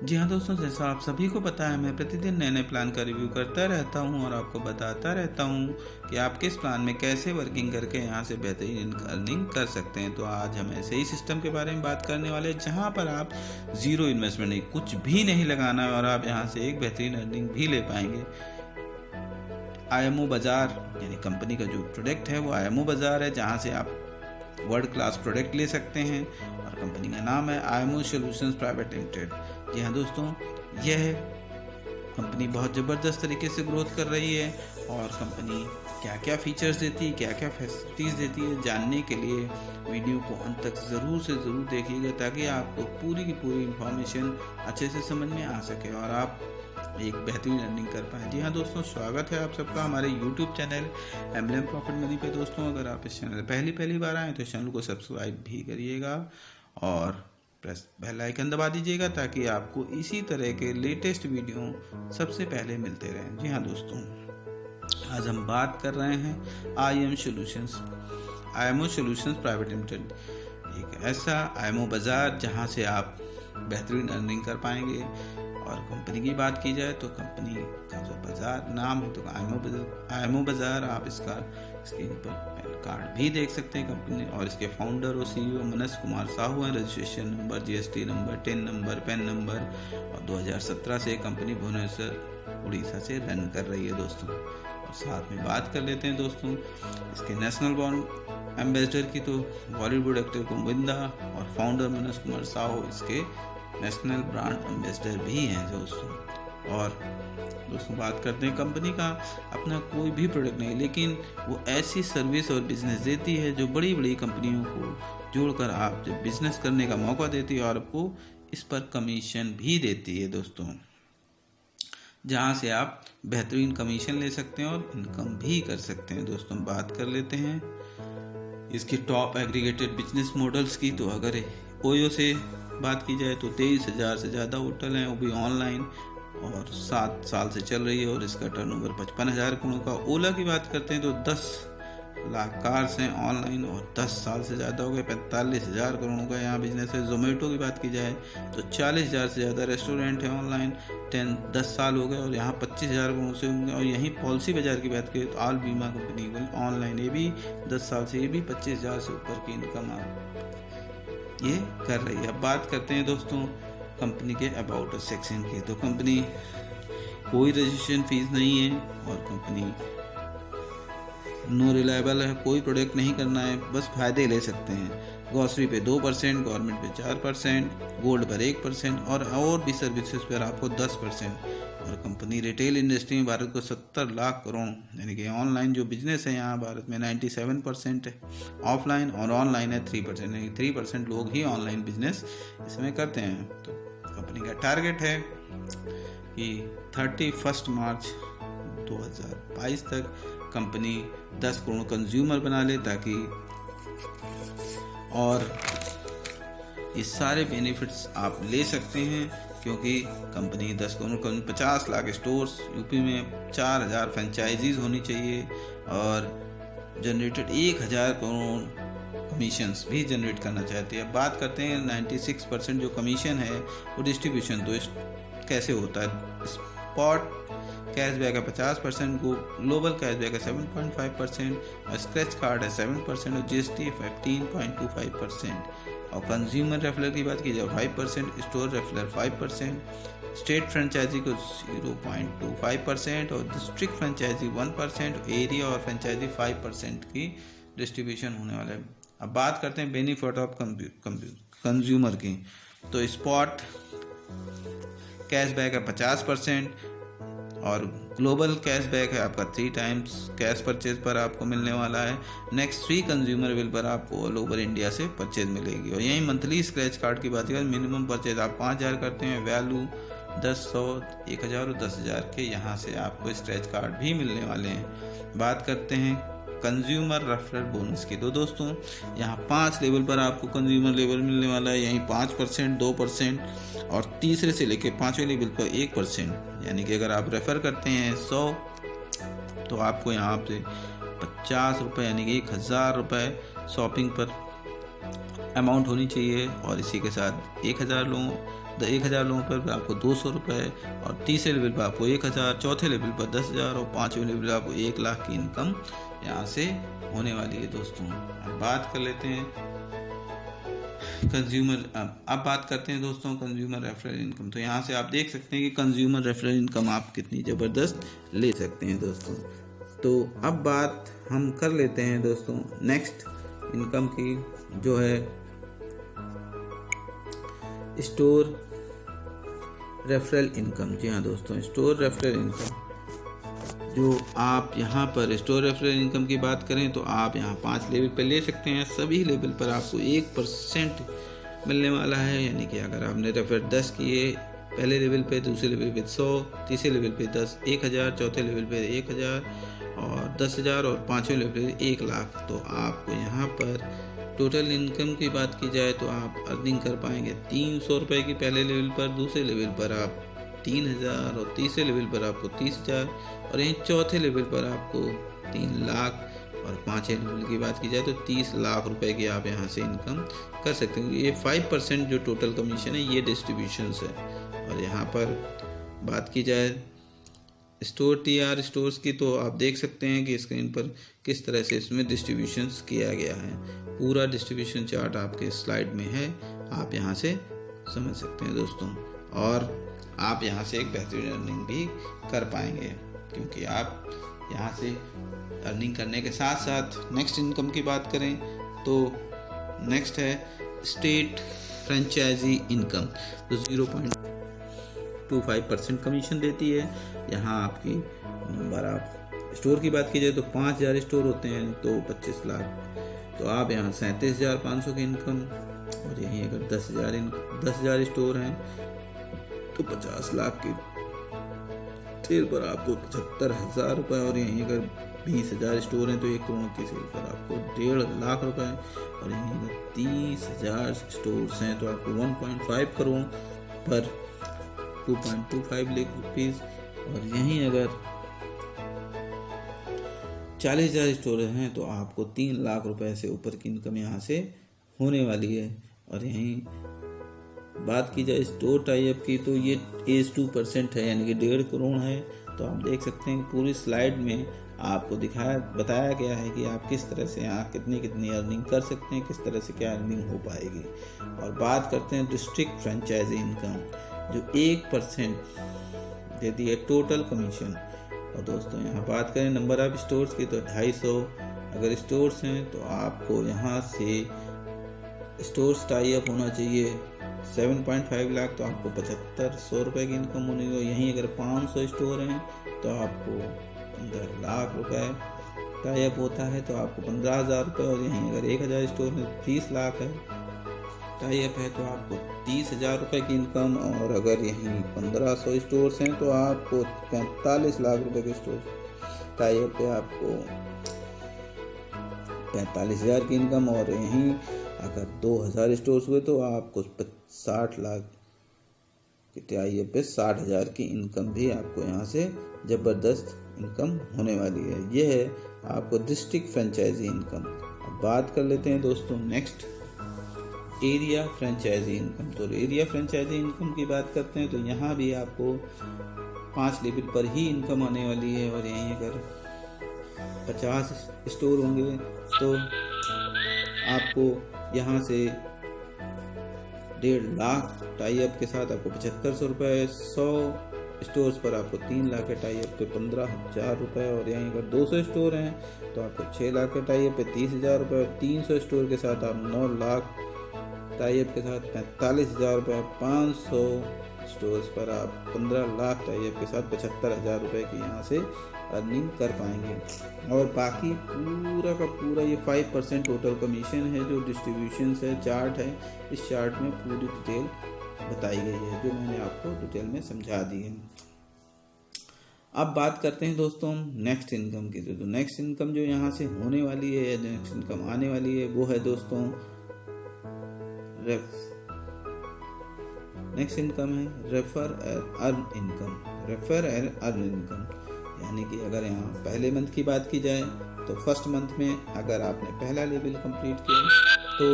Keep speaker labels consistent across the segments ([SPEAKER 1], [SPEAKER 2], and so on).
[SPEAKER 1] जी हाँ दोस्तों, जैसा आप सभी को पता है, मैं प्रतिदिन नए नए प्लान का रिव्यू करता रहता हूँ और आपको बताता रहता हूँ कि आप किस प्लान में कैसे वर्किंग करके यहाँ से बेहतरीन अर्निंग कर सकते हैं। तो आज हम ऐसे ही सिस्टम के बारे में बात करने वाले हैं जहाँ पर आप ज़ीरो इन्वेस्टमेंट नहीं, कुछ भी नहीं लगाना है और आप यहाँ से एक बेहतरीन अर्निंग भी ले पाएंगे। IMO बाज़ार यानी कंपनी का जो प्रोडक्ट है वो IMO बाज़ार है, जहाँ से आप वर्ल्ड क्लास प्रोडक्ट ले सकते हैं और कंपनी का नाम है IMO सॉल्यूशंस प्राइवेट लिमिटेड। जी हाँ दोस्तों, यह कंपनी बहुत ज़बरदस्त तरीके से ग्रोथ कर रही है और कंपनी क्या क्या फीचर्स देती है, क्या क्या फैसिलिटीज़ देती है, जानने के लिए वीडियो को अंत तक ज़रूर से ज़रूर देखिएगा ताकि आपको पूरी की पूरी इंफॉर्मेशन अच्छे से समझ में आ सके और आप एक बेहतरीन अर्निंग कर पाएँ। जी हाँ दोस्तों, स्वागत है आप सबका हमारे YouTube channel emblem profit money पे। दोस्तों, अगर आप इस चैनल पहली बार आएँ तो इस चैनल को सब्सक्राइब भी करिएगा और प्रेस बेल आइकन दबा दीजिएगा ताकि आपको इसी तरह के लेटेस्ट वीडियो सबसे पहले मिलते रहें। जी हाँ दोस्तों, आज हम बात कर रहे हैं IMO सॉल्यूशंस प्राइवेट लिमिटेड, एक ऐसा IMO बाज़ार जहां से आप बेहतरीन अर्निंग कर पाएंगे। और कंपनी की बात की जाए तो कंपनी का जो बाज़ार नाम है तो IMO बाज़ार, आप इसका स्क्रीन पर पैन कार्ड भी देख सकते हैं कंपनी और इसके फाउंडर और CEO मनस कुमार साहू हैं। Registration number, GST number, tin number, pan number और 2017 से कंपनी भुवनेश्वर उड़ीसा से रन कर रही है दोस्तों। और साथ में बात कर लेते हैं दोस्तों इसके नेशनल ब्रांड एम्बेसडर की, तो बॉलीवुड एक्टर गोविंदा और फाउंडर मनस कुमार साहू इसके नेशनल ब्रांड एम्बेसडर भी हैं दोस्तों। और दोस्तों बात करते हैं कंपनी का अपना कोई भी प्रोडक्ट नहीं, लेकिन वो ऐसी सर्विस और बिजनेस देती है जो बड़ी बड़ी कंपनियों को जोड़कर आप जब बिजनेस करने का मौका देती है और आपको इस पर कमीशन भी देती है दोस्तों, जहां से आप बेहतरीन कमीशन ले सकते हैं और इनकम भी कर सकते हैं। दोस्तों बात कर लेते हैं इसके टॉप एग्रीगेटेड बिजनेस मॉडल्स की, तो अगर ओयो से बात की जाए तो 23,000 से ज़्यादा होटल हैं, वो भी ऑनलाइन और 7 साल से चल रही है और इसका टर्नओवर 55,000 करोड़ का। ओला की बात करते हैं तो 10 लाख कार्स हैं ऑनलाइन और 10 साल से ज़्यादा हो गए, 45,000 करोड़ का यहाँ बिजनेस है। जोमेटो की बात की जाए तो 40,000 से ज़्यादा रेस्टोरेंट है ऑनलाइन, 10 साल हो गए और यहाँ 25,000 करोड़ से होंगे। और यहीं पॉलिसी बाजार की बात करें तो आल बीमा कंपनी ऑनलाइन, ये भी 10 साल से, ये भी 25,000 से ऊपर की इनकम ये कर रही है। अब बात करते हैं दोस्तों कंपनी के अबाउट सेक्शन की, तो कंपनी कोई रजिस्ट्रेशन फीस नहीं है और कंपनी नो रिलायबल है, कोई प्रोडक्ट नहीं करना है, बस फायदे ले सकते हैं। ग्रॉसरी पे 2%, गवर्नमेंट पे 4%, गोल्ड पर 1% और भी सर्विसेज पर आपको 10%। और कंपनी रिटेल इंडस्ट्री में भारत को 70 लाख करोड़ यानी कि ऑनलाइन जो बिजनेस है यहाँ भारत में 97% है ऑफलाइन और ऑनलाइन है 3%, यानी 3% लोग ही ऑनलाइन बिजनेस इसमें करते हैं। तो कंपनी का टारगेट है कि 31 मार्च 2022 तक कंपनी 10 करोड़ कंज्यूमर बना ले, ताकि और ये सारे बेनिफिट्स आप ले सकते हैं क्योंकि company 10 crore 50 lakh stores, UP में 4,000 फ्रेंचाइजीज होनी चाहिए और जनरेटेड 1,000 करोड़ कमीशंस भी जनरेट करना चाहती है। बात करते हैं 96% जो कमीशन है वो डिस्ट्रीब्यूशन, तो कैसे होता है। स्पॉट कैशबैक है 50%, ग्लोबल कैशबैक है 7.5% और स्क्रैच कार्ड है 7% और GST 15.25%। और कंज्यूमर रेफरल की बात की जाए 5%, स्टोर रेफरल 5%, स्टेट फ्रेंचाइजी को 0.25% और डिस्ट्रिक्ट फ्रेंचाइजी 1%, एरिया और फ्रेंचाइजी 5% की डिस्ट्रीब्यूशन होने वाला है। अब बात करते हैं बेनिफिट ऑफ कंज्यूमर की, तो स्पॉट कैशबैक है 50% और ग्लोबल कैशबैक है आपका 3 टाइम्स कैश परचेज पर आपको मिलने वाला है। नेक्स्ट 3 कंज्यूमर बिल पर आपको ऑल ओवर इंडिया से परचेज मिलेगी। और यहीं मंथली स्क्रैच कार्ड की बात करें, मिनिमम परचेज आप 5,000 करते हैं, वैल्यू 10, 100, 1,000 और 10,000 के यहाँ से आपको स्क्रैच कार्ड भी मिलने वाले हैं। बात करते हैं कंज्यूमर रेफरल बोनस की, तो दोस्तों यहाँ 5 लेवल पर आपको कंज्यूमर लेवल मिलने वाला है, यहीं 5%, 2% और तीसरे से लेकर 5वें लेवल पर 1%। यानी कि अगर आप रेफ़र करते हैं 100 तो आपको यहाँ पे 50 रुपये यानी कि 1,000 रुपये शॉपिंग पर अमाउंट होनी चाहिए और इसी के साथ 1,000 लोगों 1000 लोगों पर आपको 200 रुपये, और तीसरे लेवल पर आपको 1000, चौथे लेवल पर 10,000 और पाँचवें लेवल पर आपको 1 लाख की इनकम यहाँ से होने वाली है दोस्तों। अब बात कर लेते हैं कंज्यूमर, अब बात करते हैं दोस्तों कंज्यूमर रेफरल इनकम। तो यहाँ से आप देख सकते हैं कि कंज्यूमर रेफरल इनकम आप कितनी ज़बरदस्त ले सकते हैं दोस्तों। तो अब बात हम कर लेते हैं दोस्तों नेक्स्ट इनकम की, जो है स्टोर रेफरल इनकम। जी हाँ दोस्तों, स्टोर रेफरल इनकम जो आप यहाँ पर स्टोर रेफरल इनकम की बात करें तो आप यहाँ 5 लेवल पर ले सकते हैं। सभी लेवल पर आपको 1% मिलने वाला है, यानी कि अगर आपने रेफर 10 किए पहले लेवल पे, दूसरे लेवल पे 100, तीसरे लेवल पे 10, 1000, चौथे लेवल पे 1000 और 10,000 और पाँचवें लेवल पे 1 लाख। तो आपको यहाँ पर टोटल इनकम की बात की जाए तो आप अर्निंग कर पाएंगे 300 रुपये की पहले लेवल पर, दूसरे लेवल पर आप 3,000 और तीसरे लेवल पर आपको 30,000 और यहीं चौथे लेवल पर आपको 3 लाख और पाँचवें लेवल की बात की जाए तो 30 लाख रुपए की आप यहाँ से इनकम कर सकते हैं। ये 5% जो टोटल कमीशन है ये डिस्ट्रीब्यूशंस है। और यहाँ पर बात की जाए स्टोर TR स्टोर्स की तो आप देख सकते हैं कि स्क्रीन पर किस तरह से इसमें डिस्ट्रीब्यूशंस किया गया है। पूरा डिस्ट्रीब्यूशन चार्ट आपके स्लाइड में है, आप यहाँ से समझ सकते हैं दोस्तों। और आप यहाँ से एक बेहतरीन अर्निंग भी कर पाएंगे, क्योंकि आप यहाँ से अर्निंग करने के साथ साथ नेक्स्ट इनकम की बात करें तो नेक्स्ट है स्टेट फ्रेंचाइजी इनकम। तो 0.25% कमीशन देती है। यहाँ आपकी नंबर, आप स्टोर की बात की जाए तो 5,000 स्टोर होते हैं तो 25 लाख। तो आप यहाँ 37,500 की इनकम, और यहीं अगर 10,000 स्टोर हैं तो 50 लाख की सेल पर आपको 75,000 रुपये, और यहीं अगर 20,000 स्टोर हैं तो 1 करोड़ की सेल पर आपको 1.5 लाख रुपए, और यहीं अगर 30,000 स्टोर्स हैं तो आपको 1.5 करोड़ पर 2.25 लाख रुपीज़, और यहीं अगर 40,000 स्टोर हैं तो आपको 3 लाख रुपए से ऊपर की इनकम यहाँ से होने वाली है। और यहीं बात की जाए स्टोर टाई अप की तो ये 2% है, यानी कि 1.5 करोड़ है। तो आप देख सकते हैं पूरी स्लाइड में आपको बताया गया है कि आप किस तरह से यहाँ कितनी अर्निंग कर सकते हैं, किस तरह से क्या अर्निंग हो पाएगी। और बात करते हैं डिस्ट्रिक्ट फ्रेंचाइजी इनकम जो 1% देती है टोटल कमीशन। और दोस्तों यहाँ बात करें नंबर ऑफ स्टोर्स की तो 250 अगर स्टोर्स हैं तो आपको यहाँ से स्टोर्स टाई अप होना चाहिए 7.5 लाख, तो आपको 7,500 रुपये की इनकम होनी है। यहीं अगर 500 स्टोर हैं तो आपको 15 लाख रुपए टाई अप होता है, तो आपको 15,000 रुपये। और यहीं अगर 1,000 स्टोर में 30 लाख है टाई अप है तो आपको 30,000 रुपये की इनकम। और अगर यहीं 1,500 स्टोर्स हैं तो आपको 45 लाख रुपए के स्टोर टाई अप पे आपको 45,000 की इनकम। और यहीं अगर 2,000 स्टोर्स हुए तो आपको 60 लाख के टाई अप पे 60,000 की इनकम भी आपको यहाँ से ज़बरदस्त इनकम होने वाली है। ये है आपको डिस्ट्रिक्ट फ्रेंचाइजी इनकम। अब बात कर लेते हैं दोस्तों नेक्स्ट एरिया फ्रेंचाइजी इनकम। तो एरिया फ्रेंचाइजी इनकम की बात करते हैं तो यहाँ भी आपको 5 लेवल पर ही इनकम आने वाली है। और यहीं अगर 50 स्टोर होंगे तो आपको यहाँ से 1.5 लाख टाई अप के साथ आपको 7,500 रुपये, 100 स्टोर्स पर आपको 3 लाख के टाई अप पे 15,000 रुपये। और यहीं अगर 200 स्टोर हैं तो आपको 6 लाख के टाई अप पे 30,000 रुपये। और 300 स्टोर के साथ आप 9 लाख टाई अप के साथ 45,000 रुपये। 500 स्टोर्स पर आप 15 लाख टाई अप के साथ 75,000 रुपये की यहाँ से अर्निंग कर पाएंगे। और बाकी पूरा का पूरा ये 5% टोटल कमीशन है जो डिस्ट्रीब्यूशन है, चार्ट है। इस चार्ट में पूरी डिटेल बताई गई है जो मैंने आपको डिटेल में समझा दी है। अब बात करते हैं दोस्तों नेक्स्ट इनकम की। तो नेक्स्ट इनकम जो यहाँ से होने वाली है, नेक्स्ट इनकम आने वाली है, वो है दोस्तों नेक्स्ट इनकम है refer earn income. Refer earn income यानी कि अगर यहाँ पहले मंथ की बात की जाए तो फर्स्ट मंथ में अगर आपने पहला लेवल कंप्लीट किया तो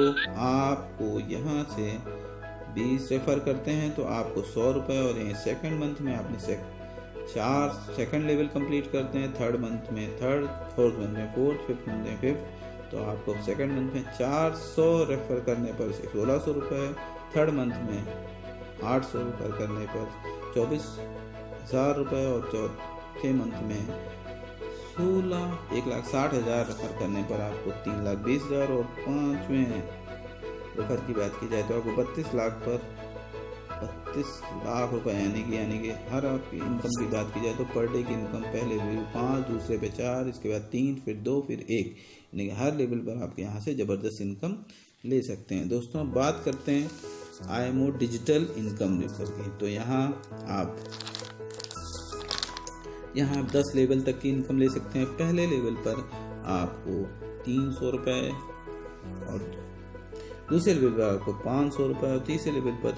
[SPEAKER 1] आपको यहाँ से 20 रेफ़र करते हैं तो आपको 100 रुपये, और यहीं सेकंड मंथ में आपने 4 सेकंड लेवल कंप्लीट करते हैं, थर्ड मंथ में थर्ड, फोर्थ मंथ में फोर्थ, फिफ्थ मंथ में फिफ्थ, तो आपको सेकंड मंथ में 400 रेफ़र करने पर 1600 रुपये, थर्ड मंथ में 800 रेफ़र करने पर 24,000 रुपये, और चौथे मंथ में 1,60,000 रेफ़र करने पर आपको 3,20,000, और पाँचवें रेफ़र की बात की जाए तो आपको 32 लाख पर 32 लाख रुपए, यानी कि हर आपकी इनकम की बात की जाए तो पर डे की इनकम पहले लेवल 5, दूसरे पे 4, इसके बाद 3, फिर 2, फिर 1, यानी कि हर लेवल पर आप यहाँ से ज़बरदस्त इनकम ले सकते हैं। दोस्तों अब बात करते हैं IMO डिजिटल इनकम रेफर की। तो यहाँ आप 10 लेवल तक की इनकम ले सकते हैं। पहले लेवल पर आपको 300 रुपये, और दूसरे लेवल पर आपको 500 रुपये, और तीसरे लेवल पर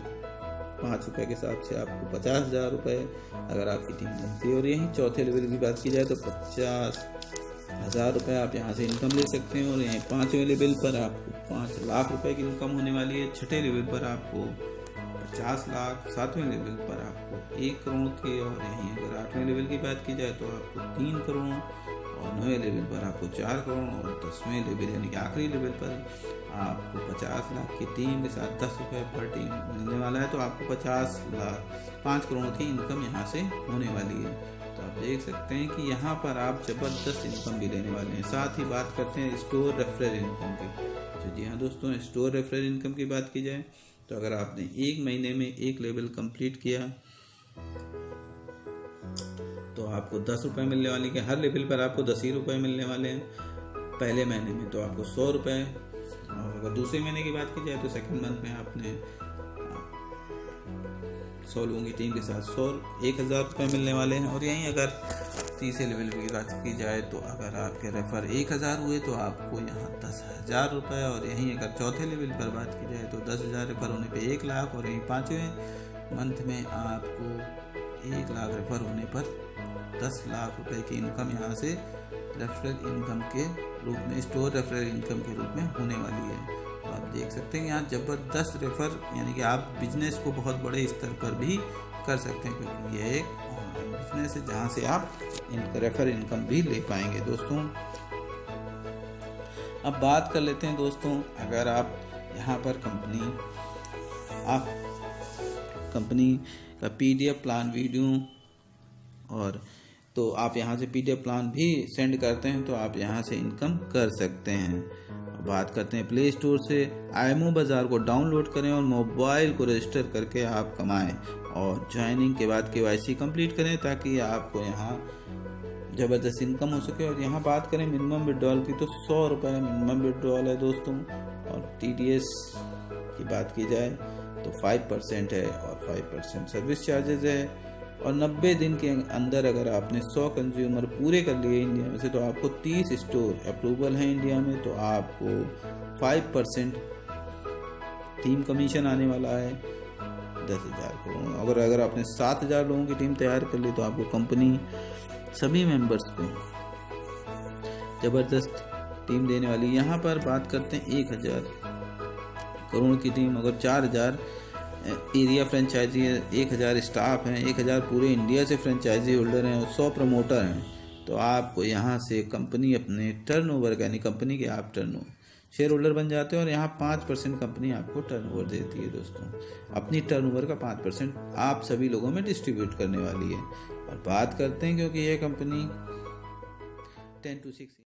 [SPEAKER 1] 5 रुपये के हिसाब से आपको 50,000 रुपये अगर आपकी टीम बनती है। और यहीं चौथे लेवल की बात की जाए तो 50,000 रुपये आप यहाँ से इनकम ले सकते हैं। और यहीं पाँचवें लेवल पर आपको 5 लाख रुपए की इनकम होने वाली है। छठे लेवल पर आपको 50 लाख, सातवें लेवल पर आपको 1 करोड़ की, और यहीं अगर 8वें लेवल की बात की जाए तो आपको 3 करोड़, और 9वें लेवल पर आपको 4 करोड़, और 10वें लेवल यानी कि आखिरी लेवल पर आपको 50 लाख की टीम के साथ 10 रुपये पर टीम मिलने वाला है। तो आपको 50 लाख 5 करोड़ की इनकम यहाँ से होने वाली है। तो आप देख सकते हैं कि यहाँ पर आप ज़बरदस्त इनकम भी लेने वाले हैं। साथ ही बात करते हैं स्टोर रेफरल इनकम की। तो जी हाँ दोस्तों, स्टोर रेफरल इनकम की बात की जाए तो अगर आपने 1 महीने में 1 लेवल कंप्लीट किया तो आपको 10 रुपये मिलने वाले हैं। हर लेवल पर आपको 10 ही रुपये मिलने वाले हैं। पहले महीने में तो आपको 100 रुपये, और अगर दूसरे महीने की बात की जाए तो सेकंड मंथ में आपने 100 लोगों की टीम के साथ 1,000 रुपये मिलने वाले हैं। और यहीं अगर तीसरे लेवल की बात की जाए तो अगर आपके रेफर 1,000 हुए तो आपको यहाँ 10,000 रुपये, और यहीं अगर चौथे लेवल पर बात की जाए तो 10,000 रेफर होने पे 1 लाख, और यहीं पाँचवें मंथ में आपको 1 लाख रेफर होने पर 10 लाख रुपए की इनकम यहाँ से रेफरल इनकम के रूप में, स्टोर रेफरल इनकम के रूप में होने वाली है। तो आप देख सकते हैं यहाँ ज़बरदस्त रेफर, यानी कि आप बिजनेस को बहुत बड़े स्तर पर भी कर सकते हैं, क्योंकि यह एक ऑनलाइन बिजनेस है जहाँ से आप रेफर इनकम भी ले पाएंगे। दोस्तों अब बात कर लेते हैं दोस्तों, अगर आप यहाँ पर कंपनी का PDF प्लान वीडियो, और तो आप यहाँ से PDF प्लान भी सेंड करते हैं तो आप यहाँ से इनकम कर सकते हैं। बात करते हैं प्ले स्टोर से, IMO बाज़ार को डाउनलोड करें और मोबाइल को रजिस्टर करके आप कमाएं, और ज्वाइनिंग के बाद KYC कंप्लीट करें ताकि आपको यहाँ ज़बरदस्त इनकम हो सके। और यहाँ बात करें मिनिमम विड्रॉल की तो 100 रुपये मिनिमम विड्रॉल है दोस्तों, और TDS की बात की जाए तो 5% है, और 5% सर्विस चार्जेस है। और 90 दिन के अंदर अगर आपने 100 कंज्यूमर पूरे कर लिए इंडिया में से तो आपको 30 स्टोर अप्रूवल है इंडिया में, तो आपको 5% टीम कमीशन आने वाला है 10,000 करोड़। अगर आपने 7,000 लोगों की टीम तैयार कर ली तो आपको कंपनी सभी मेंबर्स को ज़बरदस्त टीम देने वाली। यहाँ पर बात करते हैं 1,000 करोड़ की टीम, अगर 4,000 एरिया फ्रेंचाइजी है, 1,000 स्टाफ हैं, 1,000 पूरे इंडिया से फ्रेंचाइजी होल्डर हैं, और 100 प्रमोटर हैं, तो आपको यहाँ से कंपनी अपने टर्नओवर यानी कंपनी के आप शेयर होल्डर बन जाते हैं, और यहाँ 5% कंपनी आपको टर्नओवर देती है दोस्तों। अपनी टर्नओवर का 5% आप सभी लोगों में डिस्ट्रीब्यूट करने वाली है। और बात करते हैं क्योंकि यह कंपनी 10 to 6